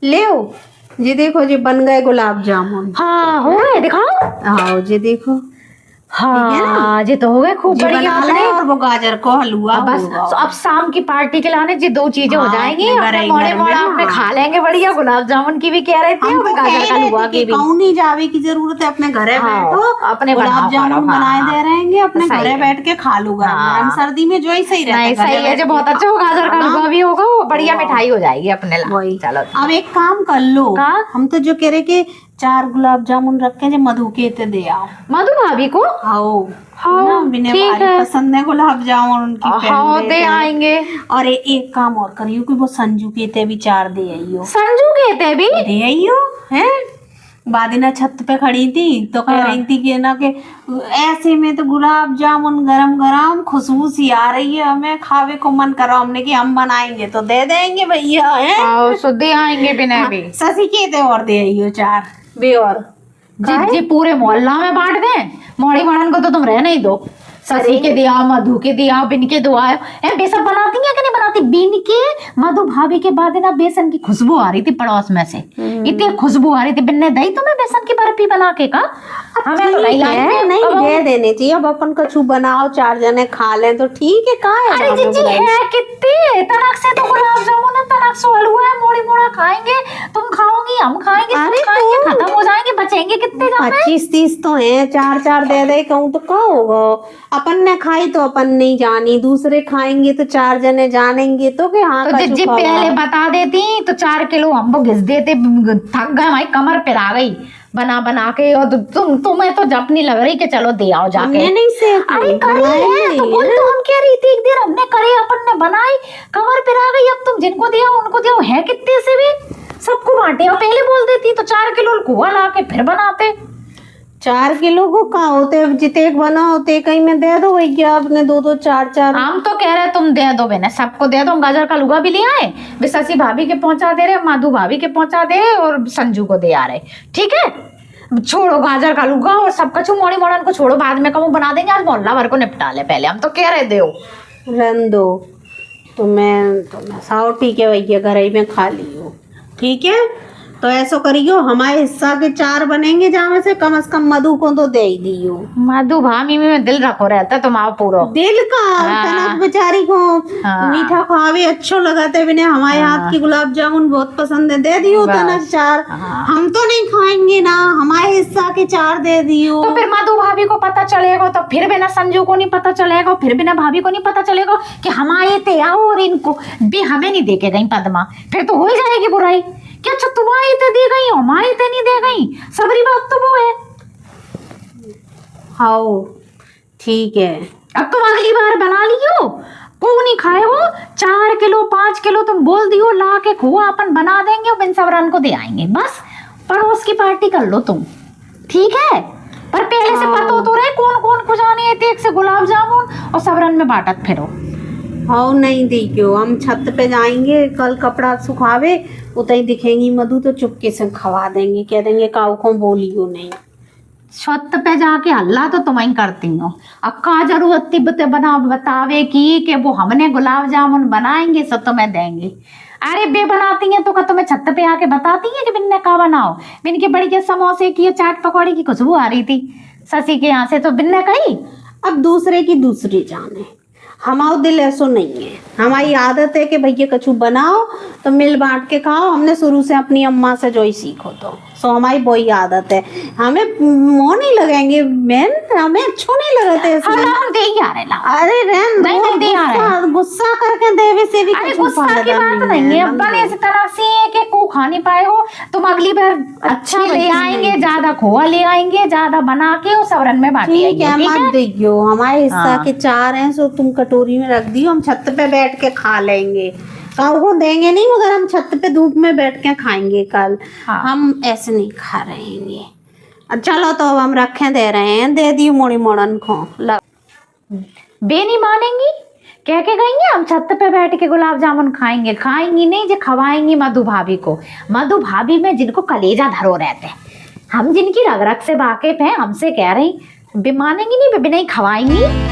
ले ये देखो जी बन गए गुलाब जामुन। हाँ हो गए, दिखाओ। हाँ जी देखो, हाँ ये तो हो गए खूब जी बढ़िया बना ले। और वो गाजर को हलवा बस होगा। तो अब शाम की पार्टी के लाने जी दो चीजें हो हाँ, जाएंगी। अपने अपने घर ही मोड़े घर में मोड़ा ना। अपने खा लेंगे बढ़िया, गुलाब जामुन की भी कह रहे थे हम और तो गाजर कह का रहे हलवा थे की कि भी। कहूँ नहीं जावे की जरूरत है, अपने घरे हाँ, बैठो, अपने गुलाब बनाओ जामुन हाँ, बनाए हाँ, दे रहेंगे, अपने सही घरे है। बैठ के खा लो गरम गरम। हाँ। सर्दी में जो ही सही रहता है, नहीं घरे सही है बैठ जो, के बहुत अच्छा हो, गाजर का खाना। हलवा भी होगा, वो बढ़िया वाह। मिठाई हो जाएगी अपने ला। वही चलो अब एक काम कर लो, का? हम तो जो कह रहे कि 4 गुलाब जामुन रखे जो मधु के ते दे आओ। मधु भाभी को हाँ हाँ, ना, बिने ठीक भारी है। पसंद है गुलाब जामुन, उनकी हाँ फेवरेट दे है। आएंगे। और एक काम और करियो कि वो संजू के ते भी 4 दे आइयो। संजू कहते भी दे आइयो है। बादिना छत पे खड़ी थी तो कह रही थी कि ना कि ऐसे में तो गुलाब जामुन गरम गरम खुशबू सी आ रही है, हमें खावे को मन कर रहा। हमने कि हम बनाएंगे तो दे देंगे भैया है। हाँ सो दे आएंगे बिना भी। शशि के थे और दे आइयो 4 बे और जी पूरे मोहल्ला में बांट दें। मोड़ी मड़न को तो तुम रहने ही दो। शशि के दिया, मधु के दिया, बिन के दुआ है। बेसन बनाती है कि नहीं बनाती? बिन के मधु भाभी के बाद ना बेसन की खुशबू आ रही थी पड़ोस में से, इतनी खुशबू आ रही थी। बिन्ने दही तुम्हें बेसन की बर्फी बना के का? हमें तो नहीं है, नहीं दे देने चाहिए। अब अपन कछु बनाओ 4 जने खा लें तो ठीक है। का है अरे जीजी है कितने तनक से तो गुलाब जामुन है, तनक से हलवा है, मोड़ी मोड़ा खाएंगे, तुम खाओगी हम खाएंगे, अरे खाएंगे खत्म हो जाएंगे, बचेंगे कितने जाने? 25-30 तो है, 4-4 दे दे कहूँ तो क्या होगा? अपन ने खाई तो अपन नहीं जानी, दूसरे खाएंगे तो 4 जने जानेंगे तो कि हाँ तो जीजी पहले बता देती तो 4 किलो हम घिस देते। थक गए, हमारी कमर पे आ गई बना बना के। और तुम्हें तो जब नहीं लग रही कि चलो दे आओ जाके। हमने नहीं से अरे करी है तो बोल, तो हम कह रही थी एक दिन हमने करे, अपन ने बनाई, कमर पे आ गई। अब तुम जिनको दिया उनको दिया, है कितने से भी सबको बांटे। और पहले बोल देती तो 4 किलो कुआ ला के फिर बनाते। 4 किलो को कहा होते, जिते एक बना होते कहीं में दे दो वही क्या आपने 2-2 4-4। हम तो कह रहे तुम दे दो बेने, सबको दे दो। गाजर का लुगा भी ले आए, शशि भाभी के पहुंचा दे रहे, मधु भाभी के पहुंचा दे रहे और संजू को दे आ रहे। ठीक है छोड़ो गाजर का लुगा और सब कछु मोड़ी मोड़न को छोड़ो, बाद में कहूँ बना देंगे। आज मोहल्ला भर को निपटा ले, पहले हम तो कह रहे दो रन दो। तो मैं साओ ठीक है भैया, घर ही में खा लियो। ठीक है तो ऐसा करियो, हमारे हिस्सा के 4 बनेंगे जहाँ में से कम मधु को तो दे ही दियो। मधु भाभी में दिल रखो रहता तुम आओ पूरा दिल का हाँ। तनक बेचारी को हाँ। मीठा खावे अच्छो लगाते बिना। हमारे हाथ की गुलाब जामुन बहुत पसंद है, दे दियो तनक 4। हाँ। हम तो नहीं खाएंगे ना, हमारे हिस्सा के 4 दे दियो। तो फिर मधु भाभी को पता चलेगा, तो फिर बिना संजू को नहीं पता चलेगा, फिर बिना भाभी को नहीं पता चलेगा कि हमारे ते आओ और इनको भी हमें नहीं देके गई पद्मा। फिर तो हो ही जाएगी बुराई। क्या अच्छा तुम्हारी ते दे गई, हमारी ते नहीं दे गई? सबरी बात तो वो है। हाँ ठीक है, अब तुम अगली बार बना लियो, को नहीं खाए हो। 4 किलो 5 किलो तुम बोल दियो ला के खोआ अपन बना देंगे और बिन सबरन को दे आएंगे। बस पड़ोस की पार्टी कर लो तुम, ठीक है? पर पहले से पता हो तो रहे कौन कौन खुजाने है, एक से गुलाब जामुन और सबरन में बांटत फिरो। हाँ नहीं देखियो, हम छत पे जाएंगे कल कपड़ा सुखावे, उतई दिखेंगी मधु तो चुपके से खवा देंगे, कह देंगे काऊ को बोलियो नहीं। छत पे जाके हल्ला तो तुम ही करती हो। अब का जरूरत थी बना बतावे की कि वो हमने गुलाब जामुन बनाएंगे सो तुम्हें देंगे। अरे बे बनाती हैं तो का तुम्हें छत पे आके बताती है कि बिन्ने का बनाओ? बिन के बड़ी के समोसे की चाट पकौड़ी की खुशबू आ रही थी शशि के यहाँ से, तो बिन्ने कही। अब दूसरे की दूसरी जाने, हमारा दिल ऐसो नहीं है। हमारी आदत है कि भैया कछु बनाओ तो मिल बांट के खाओ। हमने शुरू से अपनी अम्मा से जो ही सीखो तो सो हमारी वही आदत है। हमें मुँह नहीं लगेंगे मैन, हमें अच्छो नहीं लगते। हम दे ही आ रहे ला। अरे रहन नहीं दे आ रहे, गुस्सा करके देवे से भी अरे गुस्सा की बात नहीं है। अपन इस तरह से है कि को खा नहीं पाए हो, तुम अगली बार अच्छा ले आएंगे, ज्यादा खोआ ले आएंगे, ज्यादा बना के और सबरन में बांटिए। ठीक है मत दियो, हमारे हिस्सा के 4 हैं सो तुम कटोरी में रख दियो, हम छत पे बैठ के खा लेंगे। को देंगे नहीं मगर हम छत पे धूप में बैठ के खाएंगे कल। हाँ। हम ऐसे नहीं खा रहेंगे। चलो तो अब हम रखे दे रहे हैं, दे दियो मोड़ी मोड़न को। बे नहीं मानेंगी, कह के गई हैं हम छत पे बैठ के गुलाब जामुन खाएंगे। खाएंगी नहीं जो खवाएंगी मधु भाभी को। मधु भाभी में जिनको कलेजा धरो रहते हैं, हम जिनकी रग रग से वाकिफ हैं, हमसे कह रही बे मानेंगी नहीं, बे नहीं खवाएंगी।